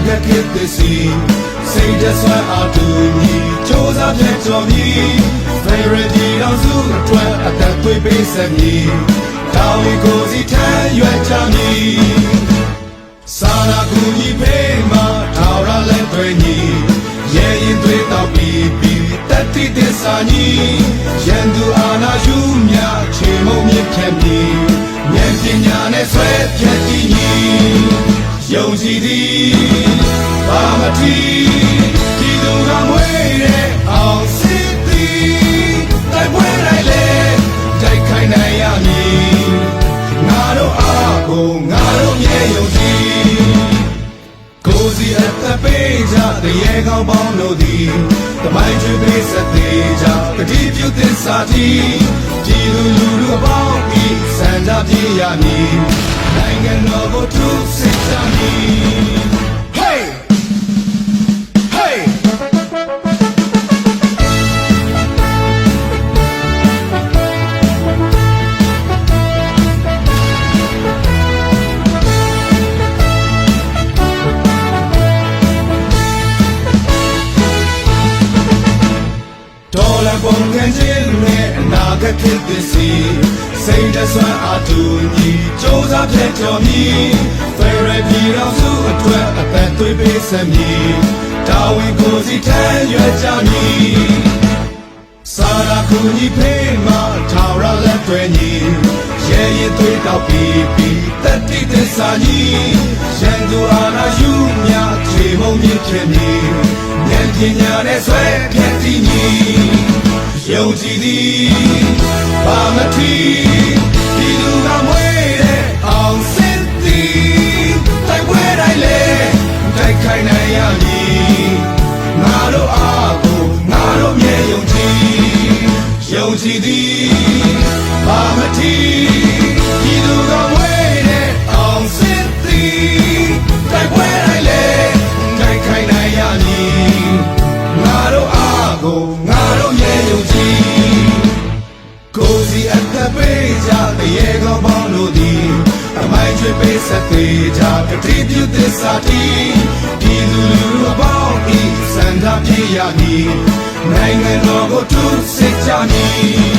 ကခေတ်သစ်စီစိတ်တဆွမ်းအားတူညီကြိုးစားပြတ်တော်မီဖေရဒီတော်စုအတွက်အသက်သွေးပေးဆက်မည်တာဝန်ကိုစီထမ်းရွက်ကြမည်စာနာကူညီပေးမှာထာဝရလက်တွေညီရဲရင်သွေးတောက်ပြီးတတိသစ္စာညီရန်သူအာနာယူမြချေမုံမြင့်ဖြတ်မည်ဉာဏ်ပညာနဲ့ဆွဲဖြတ်တည်ညီယုံကြည်သည်ဘာမတီဒီလူကမွေးတဲ့အောင်စစ်သည်တိုက်ပွဲလိုက်လေတိုက်ခိုင်းနိုင်ရမည်ငါတို့အားကိုငါတို့မြဲယုံကြည်ကိုစီအသက်ပေးကြတရေကောင်းပေါင်းတို့သည်တမိုင်းကျွေးပေးဆက်သေးကြတတိပြုသစ္စာတီဒီလူအပေါင်းဤစံကြပြေးရမည်နိုင်ငံတော်ကိုထုစစ်ကြမည် Hey Hey Dollar ပုံကန်ခြင်းနဲ့အနာဂတ်ဖြစ်သည်စီစိတ်တဆွမ်းအားတူညီကြိုးစားပြတ်တော်မီဖေရဒီတော်စုအတွက်အသက်သွေးပေးဆက်မည်တာဝန်ကိုစီထမ်းရွက်ကြမည်စာရာကူညီပေးမှာထာဝရလက်တွေညီရဲရင်သွေးတောက်ပြီးတတိသစ္စာညီရန်သူအာနာယူမြချေမုံမြင့်ဖြစ်မည်ဉာဏ်ပညာနဲ့ဆွဲဖြတ်တည်ညီယုံကြည်သည်ဘာမတီဒီလူကမွေးတဲ့အောင်စစ်သည်တိုက်ပွဲတိုင်းလေတိုက်ခိုင်းနိုင်ရမည်ငါတို့အားကိုငါတို့မြဲယုံကြည်သည်ဘာမတီဒီလူကမွေးတဲ့အောင်စစ်သည်တိုက်ပွဲတိုင်းလေတိုက်ခိုင်းနိုင်ရမည်ငါတို့အားကိုငါတို့မြဲယုံကြည်ကိုစီအသက်ပေးကြတရေကောင်းပေါင်းတို့သည်အမိုင်းကျွေးပေးဆက်သေးကြတတိပြုသစ္စာတီဒီလူအပေါင်းဤစံတာပြေးရမည်နိုင်ငံတော်ကိုထုစစ်ကြမည်